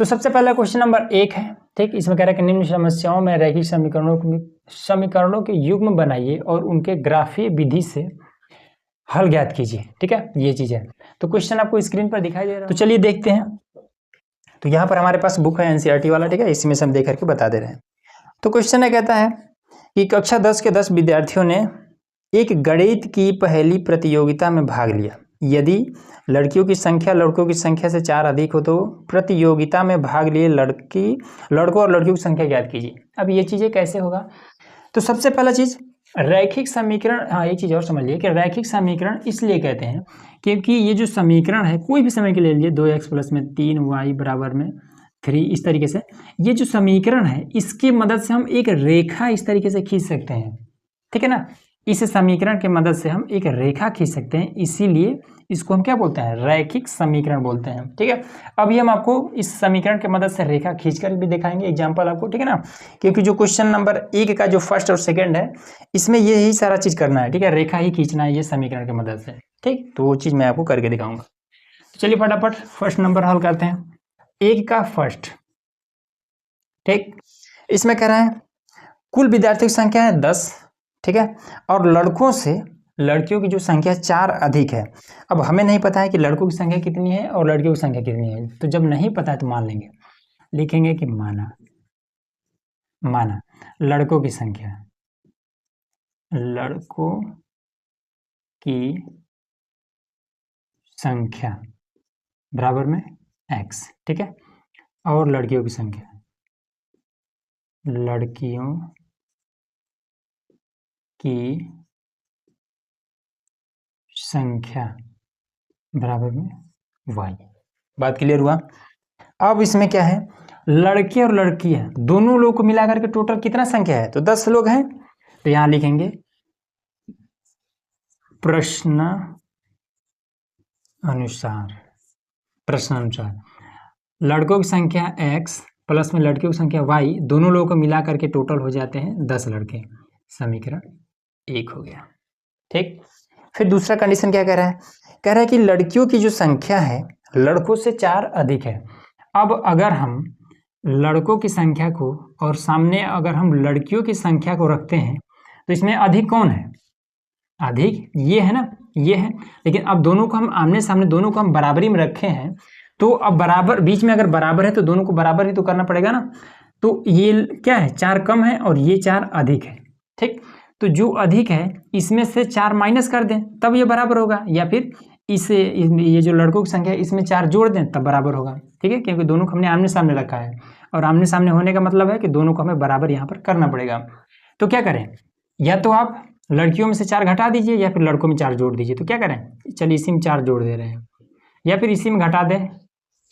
तो सबसे पहला क्वेश्चन नंबर 1 है, ठीक। इसमें कह रहा है कि निम्न समस्याओं में रैखिक समीकरणों के युग्म बनाइए और उनके ग्राफीय विधि से हल ज्ञात कीजिए, ठीक है। ये चीज है। तो क्वेश्चन आपको स्क्रीन पर दिखाई दे रहा है, तो चलिए देखते हैं। तो यहाँ पर हमारे पास बुक है एनसीईआरटी वाला, ठीक है, इसी में से हम देख करके बता दे रहे हैं। तो क्वेश्चन है, कहता है कि कक्षा 10 के 10 विद्यार्थियों ने एक गणित की पहली प्रतियोगिता में भाग लिया। यदि लड़कियों की संख्या लड़कों की संख्या से 4 अधिक हो तो प्रतियोगिता में भाग लिए लड़कों और लड़कियों की संख्या ज्ञात कीजिए। अब ये चीजें कैसे होगा? तो सबसे पहला चीज रैखिक समीकरण, हाँ एक चीज और समझ लिए कि रैखिक समीकरण इसलिए कहते हैं क्योंकि ये जो समीकरण है कोई भी समय के ले लीजिए, 2x + 3y = 3, इस तरीके से ये जो समीकरण है इसकी मदद से हम एक रेखा इस तरीके से खींच सकते हैं, ठीक है ना। इस समीकरण की मदद से हम एक रेखा खींच सकते हैं, इसीलिए इसको हम क्या बोलते हैं? रैखिक समीकरण बोलते हैं, ठीक है। अभी हम आपको इस समीकरण की मदद से रेखा खींचकर भी दिखाएंगे एग्जांपल आपको, ठीक है ना। क्योंकि जो क्वेश्चन नंबर 1 का जो फर्स्ट और सेकंड है इसमें यही सारा चीज करना है, ठीक है। रेखा ही खींचना है ये समीकरण की मदद से, ठीक। तो वो चीज मैं आपको करके दिखाऊंगा। चलिए फटाफट फर्स्ट नंबर हल करते हैं। 1 का फर्स्ट, ठीक। इसमें कह रहा है कुल विद्यार्थियों की संख्या है 10, ठीक है, और लड़कियों की जो संख्या 4 अधिक है। अब हमें नहीं पता है कि लड़कों की संख्या कितनी है और लड़कियों की संख्या कितनी है, तो जब नहीं पता है तो मान लेंगे, लिखेंगे कि माना लड़कों की संख्या बराबर में x, ठीक है, और लड़कियों की संख्या बराबर में y। बात क्लियर हुआ? अब इसमें क्या है, लड़के और लड़की है, दोनों लोग को मिलाकर के टोटल कितना संख्या है? तो 10 लोग हैं। तो यहां लिखेंगे प्रश्न अनुसार लड़कों की संख्या x प्लस में लड़कियों की संख्या y, दोनों लोगों को मिला करके टोटल हो जाते हैं 10 लड़के। समीकरण 1 हो गया, ठीक। फिर दूसरा कंडीशन क्या कह रहा है? कह रहा है कि लड़कियों की जो संख्या है लड़कों से 4 अधिक है। अब अगर हम लड़कों की संख्या को और सामने अगर हम लड़कियों की संख्या को रखते हैं तो इसमें अधिक कौन है? अधिक ये है ना, ये है। लेकिन अब दोनों को हम आमने सामने, दोनों को हम बराबरी में रखे हैं, तो अब बराबर, बीच में अगर बराबर है तो दोनों को बराबर ही तो करना पड़ेगा ना। तो ये क्या है, 4 कम है और ये 4 अधिक है, ठीक। तो जो अधिक है इसमें से 4 माइनस कर दें तब ये बराबर होगा, या फिर इसे ये जो लड़कों की संख्या है इसमें 4 जोड़ दें तब बराबर होगा, ठीक है। क्योंकि दोनों को हमने आमने सामने रखा है और आमने सामने होने का मतलब है कि दोनों को हमें बराबर यहाँ पर करना पड़ेगा। तो क्या करें, या तो आप लड़कियों में से 4 घटा दीजिए या फिर लड़कों में 4 जोड़ दीजिए। तो क्या करें, चलिए इसी में 4 जोड़ दे रहे हैं, या फिर इसी में घटा दें,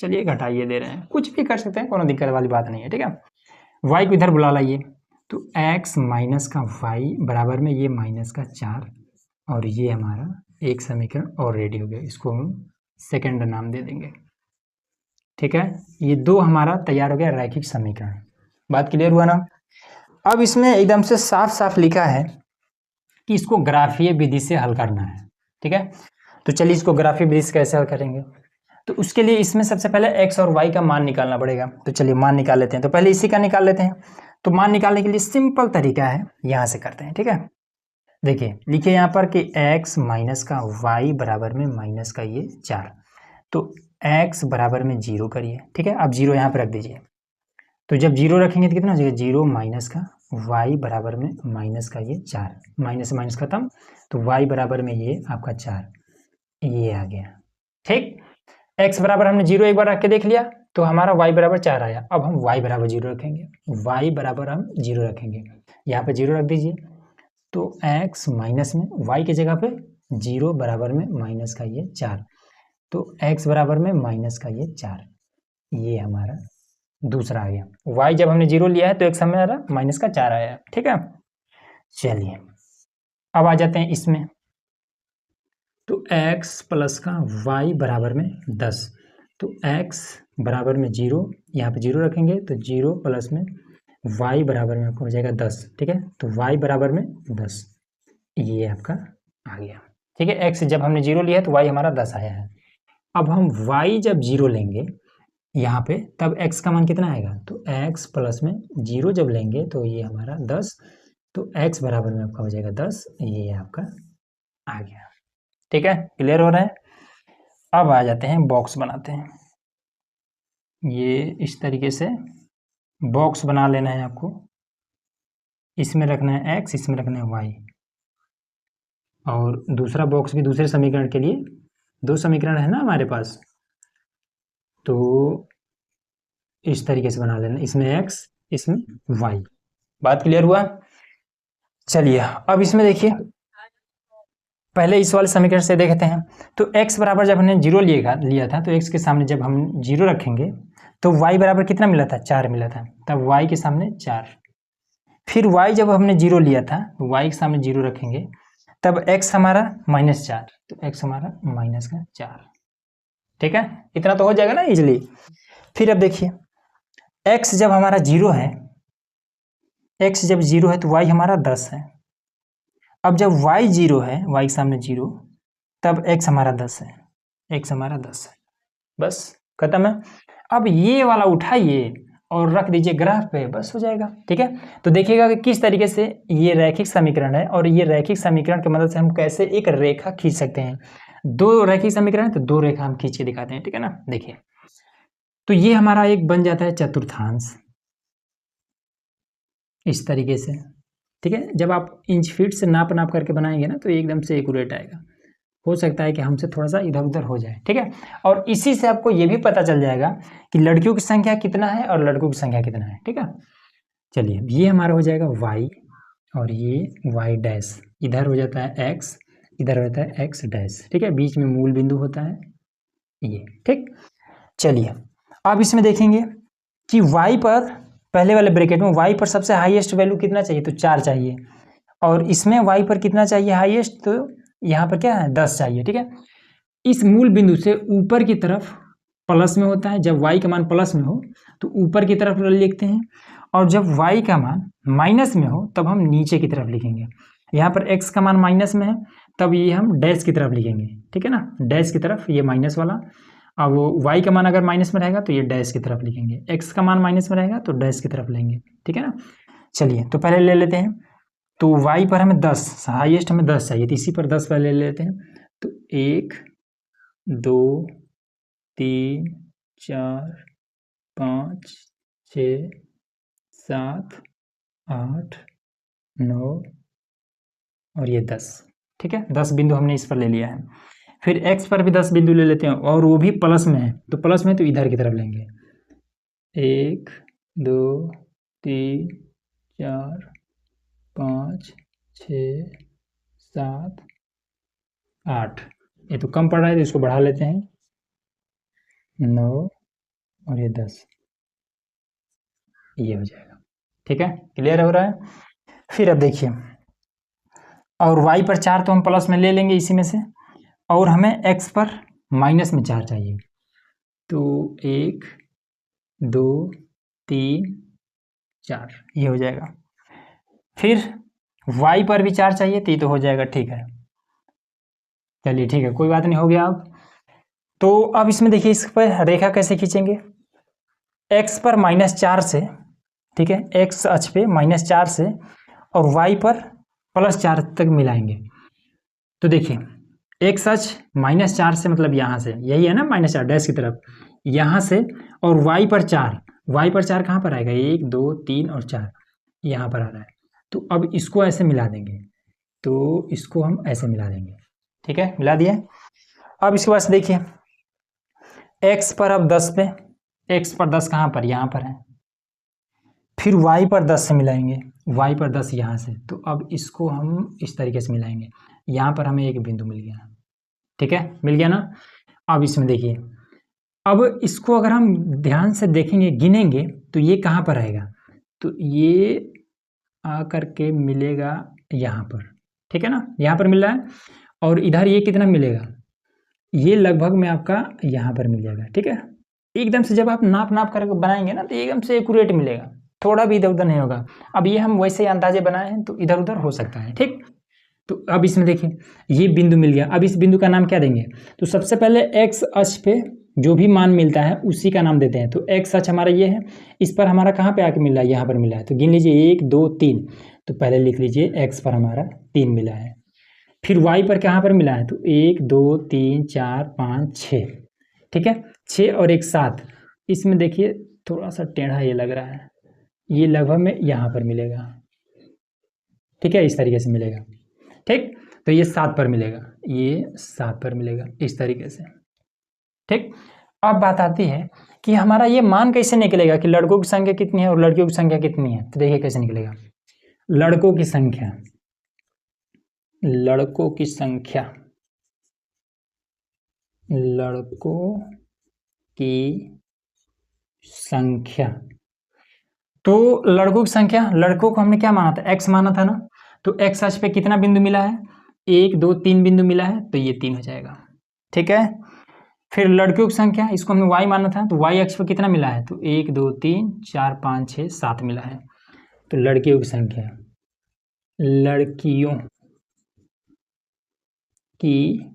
चलिए घटाइए दे रहे हैं, कुछ भी कर सकते हैं, कोई दिक्कत वाली बात नहीं है, ठीक है। y को इधर बुला लाइए, तो x माइनस का y बराबर में ये माइनस का 4, और ये हमारा एक समीकरण और रेडी हो गया, इसको हम सेकंड नाम दे देंगे, ठीक है। ये 2 हमारा तैयार हो गया रैखिक समीकरण। बात क्लियर हुआ ना? अब इसमें एकदम से साफ साफ लिखा है कि इसको ग्राफीय विधि से हल करना है, ठीक है। तो चलिए इसको ग्राफीय विधि से कैसे हल करेंगे? तो उसके लिए इसमें सबसे पहले x और y का मान निकालना पड़ेगा। तो चलिए मान निकाल लेते हैं। तो पहले इसी का निकाल लेते हैं। तो मान निकालने के लिए सिंपल तरीका है, यहां से करते हैं, ठीक है। देखिए लिखिए यहाँ पर कि x माइनस का y बराबर में माइनस का ये 4। तो x बराबर में 0 करिए, ठीक है। अब 0 यहाँ पर रख दीजिए। तो जब 0 रखेंगे तो कितना हो जाएगा, 0 माइनस का y बराबर में माइनस का ये 4, माइनस से माइनस खत्म, तो y बराबर में ये आपका 4, ये आ गया, ठीक। x बराबर हमने 0 एक बार रख के देख लिया तो हमारा y बराबर 4 आया। अब हम y बराबर 0 रखेंगे, y बराबर हम 0 रखेंगे, यहाँ पे 0 रख दीजिए। तो x माइनस में y की जगह पे 0 बराबर में माइनस का ये 4, तो x बराबर में माइनस का ये 4, ये हमारा दूसरा आ गया। y जब हमने 0 लिया है तो x हमारा माइनस का 4 आया है, ठीक है। चलिए अब आ जाते हैं इसमें। तो x प्लस का y बराबर में 10, तो x बराबर में 0, यहाँ पे 0 रखेंगे तो 0 प्लस में y बराबर में आपको हो जाएगा 10, ठीक है। तो y बराबर में 10, ये आपका आ गया, ठीक है। x जब हमने 0 लिया है तो y हमारा 10 आया है। अब हम y जब 0 लेंगे यहाँ पे, तब x का मान कितना आएगा, तो x प्लस में 0 जब लेंगे तो ये हमारा 10, तो x बराबर में आपका हो जाएगा 10, ये आपका आ गया। ठीक है, क्लियर हो रहा है। अब आ जाते हैं, बॉक्स बनाते हैं। ये इस तरीके से बॉक्स बना लेना है आपको। इसमें रखना है x, इसमें रखना है y, और दूसरा बॉक्स भी दूसरे समीकरण के लिए, 2 समीकरण है ना हमारे पास, तो इस तरीके से बना लेना, इसमें x, इसमें y। बात क्लियर हुआ। चलिए अब इसमें देखिए, पहले इस वाले समीकरण से देखते हैं। तो x बराबर जब हमने 0 लिया था, तो x के सामने जब हम 0 रखेंगे तो y बराबर कितना मिला था, 4 मिला था, तब y के सामने 4। फिर y जब हमने 0 लिया था, तो y के सामने 0 रखेंगे, तब x हमारा -4, तो x हमारा -4। ठीक है, इतना तो हो जाएगा ना इजिली। फिर अब देखिए, x जब हमारा 0 है, x जब 0 है तो y हमारा 10 है। अब जब y 0 है, y के सामने 0, तब x हमारा 10 है, x हमारा 10 है। बस खत्म है। अब ये वाला उठाइए और रख दीजिए ग्राफ पे, बस हो जाएगा। ठीक है, तो देखिएगा कि किस तरीके से ये रैखिक समीकरण है, और ये रैखिक समीकरण की मदद से हम कैसे एक रेखा खींच सकते हैं। 2 रैखिक समीकरण है तो 2 रेखा हम खींच के दिखाते हैं। ठीक है ना, देखिए, तो ये हमारा एक बन जाता है चतुर्थांश, इस तरीके से। ठीक है, जब आप इंच फीट से नाप करके बनाएंगे ना, तो एकदम से एक्यूरेट आएगा। हो सकता है कि हमसे थोड़ा सा इधर उधर हो जाए। ठीक है, और इसी से आपको ये भी पता चल जाएगा कि लड़कियों की संख्या कितना है और लड़कों की संख्या कितना है। ठीक है, चलिए, ये हमारा हो जाएगा y, और ये y डैश, इधर हो जाता है x, इधर होता है x डैश। ठीक है, बीच में मूल बिंदु होता है ये। ठीक, चलिए अब इसमें देखेंगे कि y पर, पहले वाले ब्रैकेट में y पर सबसे हाईएस्ट वैल्यू कितना चाहिए, तो 4 चाहिए, और इसमें y पर कितना चाहिए हाईएस्ट, तो यहाँ पर क्या है, 10 चाहिए। ठीक है, इस मूल बिंदु से ऊपर की तरफ प्लस में होता है, जब y का मान प्लस में हो तो ऊपर की तरफ लिखते हैं, और जब y का मान माइनस में हो तब हम नीचे की तरफ लिखेंगे। यहाँ पर x का मान माइनस में है, तब ये हम डैश की तरफ लिखेंगे। ठीक है ना, डैश की तरफ, ये माइनस वाला। अब वो y का मान अगर माइनस में रहेगा तो ये डैश की तरफ लिखेंगे, x का मान माइनस में रहेगा तो डैश की तरफ लेंगे। ठीक है ना, चलिए तो पहले ले लेते हैं। तो y पर हमें 10, हाईएस्ट हमें 10 चाहिए, तो इसी पर 10 पहले ले लेते हैं। तो 1 2 3 4 5 6 7 8 9 और ये 10। ठीक है, 10 बिंदु हमने इस पर ले लिया है। फिर x पर भी 10 बिंदु ले लेते हैं, और वो भी प्लस में है, तो प्लस में तो इधर की तरफ लेंगे। 1 2 3 4 5 6 7 8, ये तो कम पड़ रहा है तो इसको बढ़ा लेते हैं, 9 और ये 10, ये हो जाएगा। ठीक है, क्लियर हो रहा है। फिर अब देखिए, और y पर 4 तो हम प्लस में ले लेंगे इसी में से, और हमें x पर माइनस में 4 चाहिए, तो 1 2 3 4, ये हो जाएगा। फिर y पर भी 4 चाहिए, तो ये तो हो जाएगा। ठीक है, चलिए ठीक है, कोई बात नहीं, हो गया। अब तो अब इसमें देखिए, इस पर रेखा कैसे खींचेंगे, x पर -4 से, ठीक है, x अक्ष पे -4 से, और y पर +4 तक मिलाएंगे। तो देखिए, x अक्ष -4 से मतलब यहाँ से, यही है ना -4 डैश की तरफ, यहाँ से, और y पर 4, y पर 4 कहाँ पर आएगा, 1 2 3 और 4 यहाँ पर आ रहा है। तो अब इसको ऐसे मिला देंगे, तो इसको हम ऐसे मिला देंगे। ठीक है, मिला दिया। अब इसके बाद देखिए, x पर अब 10 पे, x पर 10 कहाँ पर, यहाँ पर है। फिर y पर 10 से मिलाएंगे, y पर 10 यहाँ से, तो अब इसको हम इस तरीके से मिलाएंगे। यहाँ पर हमें एक बिंदु मिल गया। ठीक है, मिल गया ना। अब इसमें देखिए, अब इसको अगर हम ध्यान से देखेंगे, गिनेंगे, तो ये कहाँ पर आएगा, तो ये आकर के मिलेगा यहाँ पर। ठीक है ना, यहाँ पर मिल रहा है, और इधर ये कितना मिलेगा, ये लगभग में आपका यहाँ पर मिल जाएगा। ठीक है, एकदम से जब आप नाप करके बनाएंगे ना, तो एकदम से एक्यूरेट मिलेगा, थोड़ा भी इधर उधर नहीं होगा। अब ये हम वैसे ही अंदाजे बनाए हैं, तो इधर उधर हो सकता है। ठीक, तो अब इसमें देखिए, ये बिंदु मिल गया। अब इस बिंदु का नाम क्या देंगे, तो सबसे पहले x अक्ष पे जो भी मान मिलता है उसी का नाम देते हैं। तो एक्स सच हमारा ये है, इस पर हमारा कहाँ पे आके मिला है, यहाँ पर मिला है। तो गिन लीजिए 1 2 3, तो पहले लिख लीजिए एक्स पर हमारा 3 मिला है। फिर वाई पर कहाँ पर मिला है, तो 1 2 3 4 5 6, ठीक है, 6 और 1 7। इसमें देखिए थोड़ा सा टेढ़ा ये लग रहा है, ये लगभग में यहाँ पर मिलेगा, ठीक है, इस तरीके से मिलेगा, ठीक। तो ये 7 पर मिलेगा, ये 7 पर मिलेगा, इस तरीके से, ठीक। अब बात आती है कि हमारा ये मान कैसे निकलेगा कि लड़कों की संख्या कितनी है और लड़कियों की संख्या कितनी है। तो देखिए कैसे निकलेगा। लड़कों की संख्या, लड़कों की संख्या, लड़कों की संख्या, तो लड़कों की संख्या, लड़कों को हमने क्या माना था, एक्स माना था ना। तो एक्स अक्ष पे कितना बिंदु मिला है, 1 2 3 बिंदु मिला है, तो ये 3 हो जाएगा, ठीक है। फिर लड़कियों की संख्या, इसको हमने y माना था, तो y अक्ष पर कितना मिला है, तो 1 2 3 4 5 6 7 मिला है। तो लड़कियों की संख्या, लड़कियों की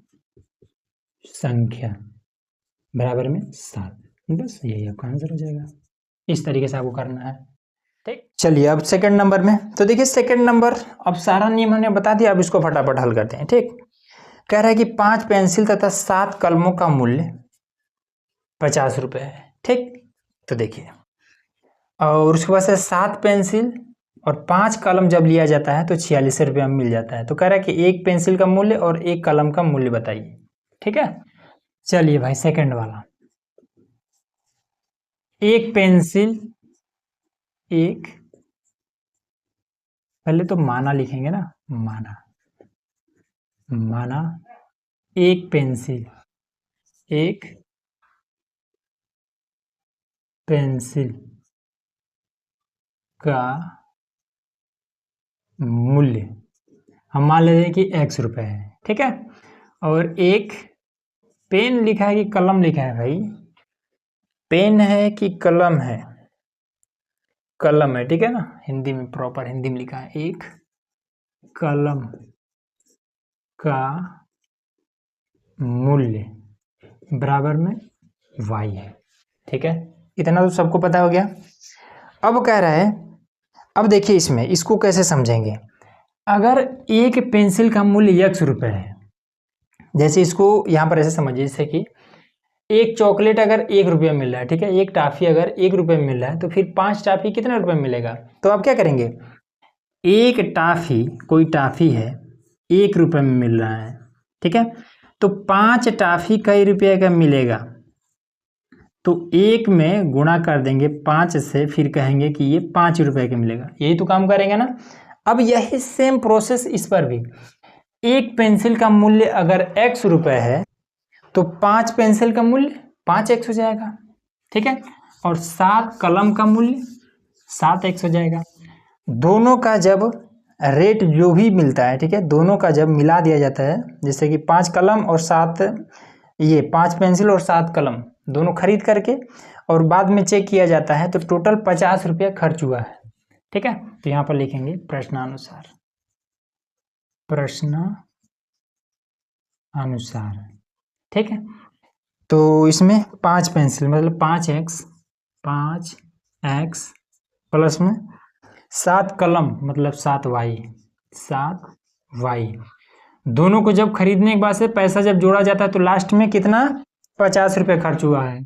संख्या बराबर में 7, बस यही आपका आंसर हो जाएगा। इस तरीके से आपको करना है, ठीक। चलिए अब सेकंड नंबर में, तो देखिए सेकंड नंबर, अब सारा नियम हमने बता दिया, अब इसको फटाफट हल करते हैं, ठीक। कह रहा है कि 5 पेंसिल तथा 7 कलमों का मूल्य 50 रुपये है, ठीक। तो देखिए, और उसके बाद से 7 पेंसिल और 5 कलम जब लिया जाता है तो 46 रुपये में मिल जाता है। तो कह रहा है कि एक पेंसिल का मूल्य और एक कलम का मूल्य बताइए, ठीक है। चलिए भाई सेकंड वाला, एक पेंसिल, एक, पहले तो माना लिखेंगे ना, माना, माना एक पेंसिल, एक पेंसिल का मूल्य हम मान लेते हैं कि x रुपये है, ठीक है। और एक पेन लिखा है कि कलम लिखा है, भाई पेन है कि कलम है, कलम है, ठीक है ना, हिंदी में प्रॉपर हिंदी में लिखा है, एक कलम का मूल्य बराबर में y है, ठीक है। इतना तो सबको पता हो गया। अब कह रहा है, अब देखिए इसमें इसको कैसे समझेंगे। अगर एक पेंसिल का मूल्य x रुपये है, जैसे इसको यहाँ पर ऐसे समझिए, जैसे कि एक चॉकलेट अगर 1 रुपये में मिल रहा है, ठीक है, एक टाफी अगर 1 रुपये में मिल रहा है, तो फिर 5 टाफी कितने रुपये में मिलेगा। तो आप क्या करेंगे, एक टाफी, कोई टाफी है 1 रुपये में मिल रहा है, ठीक है, तो 5 टाफी कई रुपये का मिलेगा, तो 1 में गुणा कर देंगे 5 से, फिर कहेंगे कि ये 5 रुपये का मिलेगा, यही तो काम करेंगे ना। अब यही सेम प्रोसेस इस पर भी, एक पेंसिल का मूल्य अगर x रुपये है तो 5 पेंसिल का मूल्य 5x हो जाएगा, ठीक है, और 7 कलम का मूल्य 7x हो जाएगा। दोनों का जब रेट जो भी मिलता है, ठीक है, दोनों का जब मिला दिया जाता है, जैसे कि 5 कलम और 7, ये 5 पेंसिल और 7 कलम दोनों खरीद करके और बाद में चेक किया जाता है, तो टोटल 50 रुपया खर्च हुआ है, ठीक है। तो यहाँ पर लिखेंगे प्रश्नानुसार, प्रश्नानुसार, ठीक है। तो इसमें 5 पेंसिल मतलब 5x प्लस में 7 कलम मतलब 7y, 7y, दोनों को जब खरीदने के बाद से पैसा जब जोड़ा जाता है तो लास्ट में कितना, 50 रुपये खर्च हुआ है,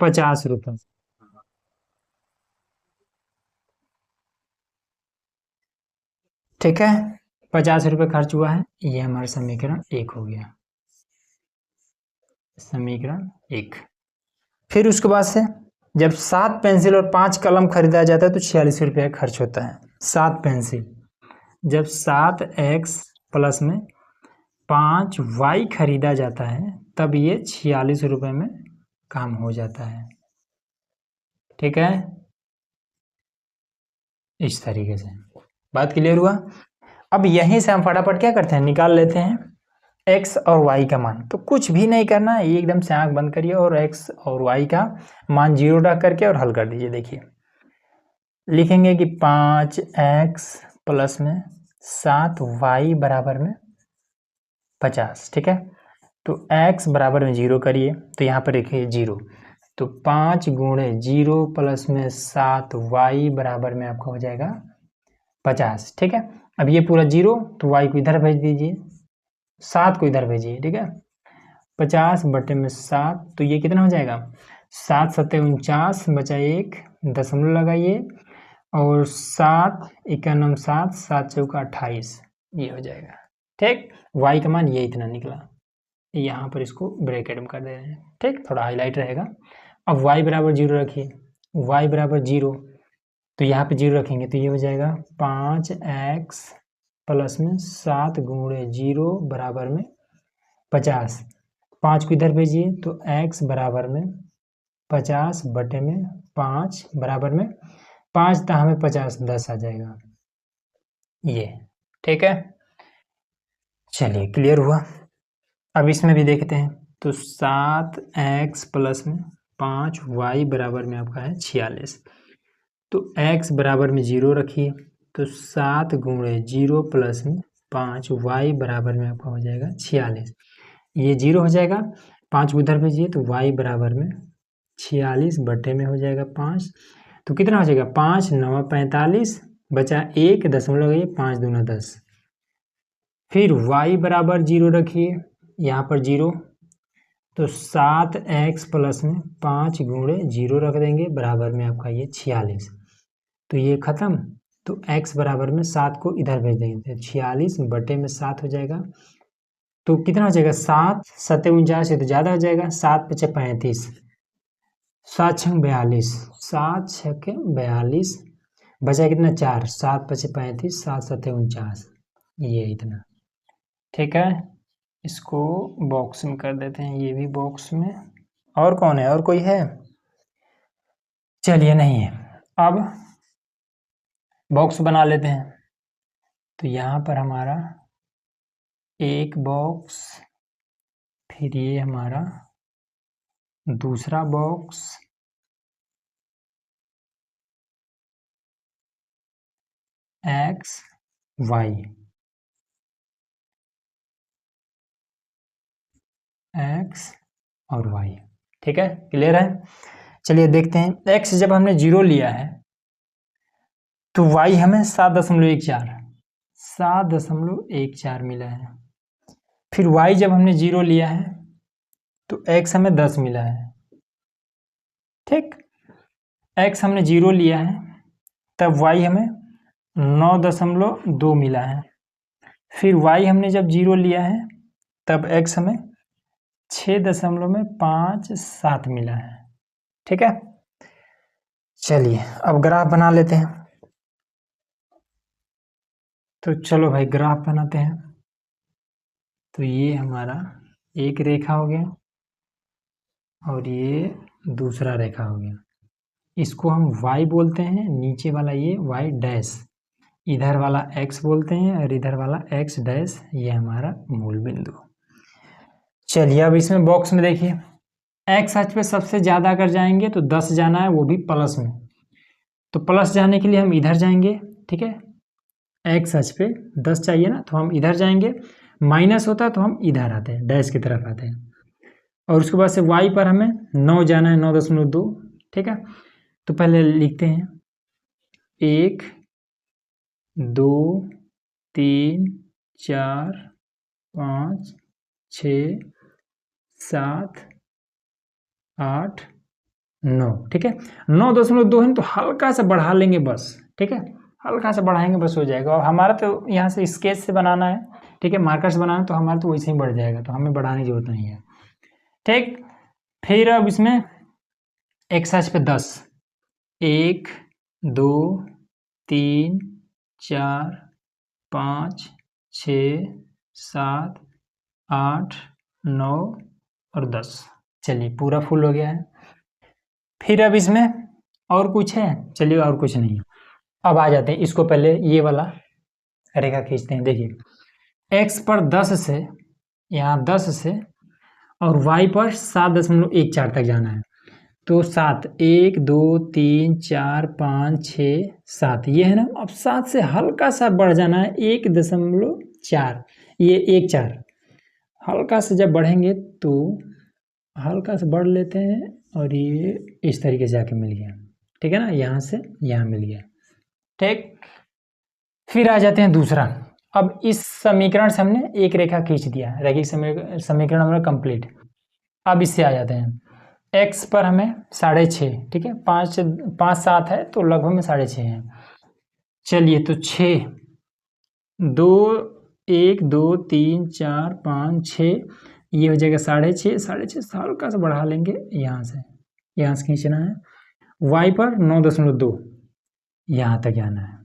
50 रुपये, ठीक है, 50 रुपये खर्च हुआ है। ये हमारा समीकरण 1 हो गया, समीकरण 1। फिर उसके बाद से जब 7 पेंसिल और 5 कलम खरीदा जाता है तो 46 रुपये खर्च होता है। 7 पेंसिल, जब 7x प्लस में 5y खरीदा जाता है तब ये 46 रुपये में काम हो जाता है, ठीक है। इस तरीके से बात क्लियर हुआ। अब यहीं से हम फटाफट क्या करते हैं, निकाल लेते हैं x और y का मान। तो कुछ भी नहीं करना है, एकदम से आंख बंद करिए और x और y का मान 0 रख करके और हल कर दीजिए। देखिए लिखेंगे कि 5x प्लस में 7y बराबर में 50, ठीक है। तो x बराबर में 0 करिए, तो यहाँ पर देखिए 0, तो 5 गुणे 0 प्लस में 7 y बराबर में आपका हो जाएगा 50। ठीक है, अब ये पूरा 0, तो y को इधर भेज दीजिए, 7 को इधर भेजिए। ठीक है, 50 बटे में 7, तो ये कितना हो जाएगा, 7 सत्ते 49, बचा 1, दशमलव लगाइए, और 7 इक्यानम 7, 7 चौका 28, ये हो जाएगा। ठीक, y का मान ये इतना निकला, यहाँ पर इसको ब्रैकेट में कर दे रहे हैं। ठीक, थोड़ा हाईलाइट रहेगा। अब y बराबर 0 रखिए, y बराबर 0, तो यहाँ पे 0 रखेंगे, तो ये हो जाएगा 5x प्लस में 7 गुणे 0 बराबर में 50। 5 को इधर भेजिए, तो x बराबर में 50 बटे में 5 बराबर में 5 तो हमें 50 10 आ जाएगा ये। ठीक है, चलिए क्लियर हुआ। अब इसमें भी देखते हैं, तो 7x प्लस में 5y बराबर में आपका है 46। तो x बराबर में 0 रखिए, तो 7 गुणे 0 प्लस में 5y बराबर में आपका हो जाएगा 46, ये 0 हो जाएगा। 5 उधर भेजिए, तो y बराबर में 46 बटे में हो जाएगा 5, तो कितना हो जाएगा, 5 9 45, बचा 1 दशमलव लगाइए, 5 दूना 10। फिर y बराबर 0 रखिए, यहाँ पर 0, तो 7x प्लस में 5 गुणे 0 रख देंगे, बराबर में आपका ये 46, तो ये खत्म। तो x बराबर में 7 को इधर भेज देंगे, तो 46 बटे में 7 हो जाएगा, तो कितना हो जाएगा, 7 सत्ते 49 से तो ज़्यादा हो जाएगा, 7 पचे 35, 7 छः 42, 7 छः 42, बचा कितना 4, 7 पचे 35, 7 सत्ते 49, ये इतना। ठीक है, इसको बॉक्स में कर देते हैं, ये भी बॉक्स में। और कौन है, और कोई है, चलिए नहीं है। अब बॉक्स बना लेते हैं, तो यहाँ पर हमारा एक बॉक्स, फिर ये हमारा दूसरा बॉक्स, x y, x और y। ठीक है, क्लियर है। चलिए देखते हैं, x जब हमने 0 लिया है, तो y हमें 7.14 मिला है। फिर y जब हमने 0 लिया है, तो x हमें 10 मिला है। ठीक, x हमने 0 लिया है, तब y हमें 9.2 मिला है। फिर y हमने जब 0 लिया है, तब x हमें 6.57 मिला है। ठीक है, चलिए अब ग्राफ बना लेते हैं। तो चलो भाई ग्राफ बनाते हैं। तो ये हमारा एक रेखा हो गया, और ये दूसरा रेखा हो गया। इसको हम y बोलते हैं, नीचे वाला ये y डैश, इधर वाला x बोलते हैं, और इधर वाला x डैश, ये हमारा मूल बिंदु। चलिए अब इसमें बॉक्स में देखिए, x अक्ष पे सबसे ज़्यादा अगर जाएंगे तो 10 जाना है, वो भी प्लस में। तो प्लस जाने के लिए हम इधर जाएंगे। ठीक है, x अक्ष पे 10 चाहिए ना, तो हम इधर जाएंगे। माइनस होता है तो हम इधर आते हैं, डैश की तरफ आते हैं। और उसके बाद से y पर हमें 9 जाना है, 9.2। ठीक है, तो पहले लिखते हैं 1 2 3 4 5 6 7 8 9। ठीक है, 9.2 है तो हल्का सा बढ़ा लेंगे बस। ठीक है, हल्का सा बढ़ाएंगे बस हो जाएगा। और हमारा तो यहाँ से स्केच से बनाना है, ठीक है, मार्कर से बनाना है, तो हमारा तो वैसे ही बढ़ जाएगा, तो हमें बढ़ाने की जरूरत नहीं है। ठीक, फिर अब इसमें x अक्ष पे 10, 1 2 3 4 5 6 7 8 9 और 10। चलिए पूरा फुल हो गया है। फिर अब इसमें और कुछ है, चलिए और कुछ नहीं है। अब आ जाते हैं, इसको पहले ये वाला रेखा खींचते हैं। देखिए x पर 10 से, यहाँ 10 से, और y पर 7.14 तक जाना है। तो 7 1 2 3 4 5 6 7, ये है ना। अब 7 से हल्का सा बढ़ जाना है, 1.4, ये 1 4, हल्का से जब बढ़ेंगे तो हल्का से बढ़ लेते हैं और ये इस तरीके से आके मिल गया, ठीक है ना, यहाँ से यहाँ मिल गया, ठीक। फिर आ जाते हैं दूसरा। अब इस समीकरण से हमने एक रेखा खींच दिया, रैखिक समीकरण हमारा कंप्लीट। अब इससे आ जाते हैं x पर हमें 6.5, ठीक है, 5 7 है तो लगभग में 6.5 है। चलिए तो 6 2 1 2 3 4 5 6, ये हो जाएगा 6.5, 6.5 हल्का सा बढ़ा लेंगे, यहाँ से खींचना है। y पर 9.2 यहाँ तक आना है।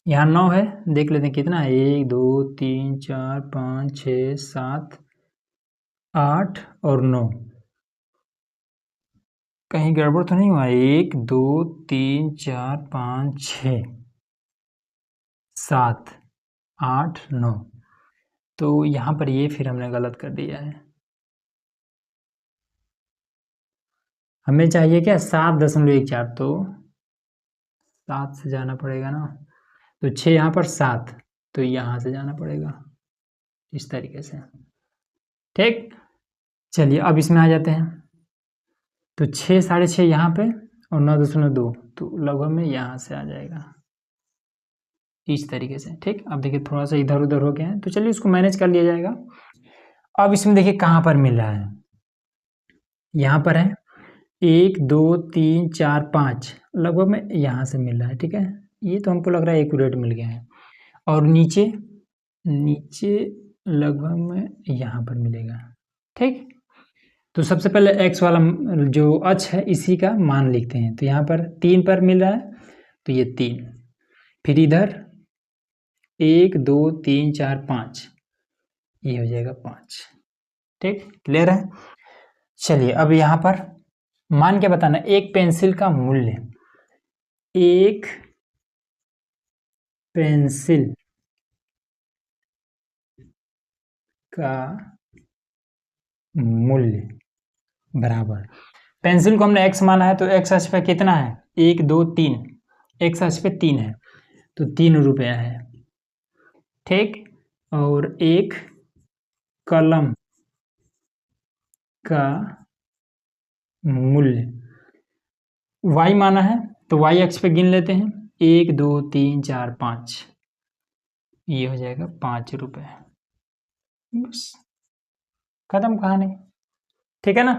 यहाँ 9 है, देख लेते हैं कितना है, 1 2 3 4 5 6 7 8 और 9, कहीं गड़बड़ तो नहीं हुआ, 1 2 3 4 5 6 7 8 9, तो यहाँ पर ये फिर हमने गलत कर दिया है। हमें चाहिए क्या 7.14, तो 7 से जाना पड़ेगा ना, तो 6 यहाँ पर 7, तो यहाँ से जाना पड़ेगा इस तरीके से, ठीक। चलिए अब इसमें आ जाते हैं, तो 6 6.5 यहाँ पे और 9.2, तो लगभग में यहाँ से आ जाएगा इस तरीके से, ठीक। अब देखिए थोड़ा सा इधर उधर हो गया है, तो चलिए इसको मैनेज कर लिया जाएगा। अब इसमें देखिए कहाँ पर मिल रहा है, यहाँ पर है 1 2 3 4 5, लगभग में यहाँ से मिल रहा है, ठीक है, ये तो हमको लग रहा है एक्यूरेट मिल गया है। और नीचे लगभग में यहाँ पर मिलेगा, ठीक। तो सबसे पहले x वाला जो अक्ष है इसी का मान लिखते हैं, तो यहाँ पर 3 पर मिल रहा है, तो ये 3, फिर इधर 1 2 3 4 5, ये हो जाएगा 5, ठीक, क्लियर है। चलिए अब यहाँ पर मान के बताना, एक पेंसिल का मूल्य, एक पेंसिल का मूल्य बराबर, पेंसिल को हमने x माना है तो x अक्ष पे कितना है, 1 2 3, x अक्ष पे 3 है तो 3 रुपया है, ठीक। और एक कलम का मूल्य y माना है तो y अक्ष पे गिन लेते हैं, 1 2 3 4 5, ये हो जाएगा 5 रुपये, बस खत्म कहानी, ठीक है ना।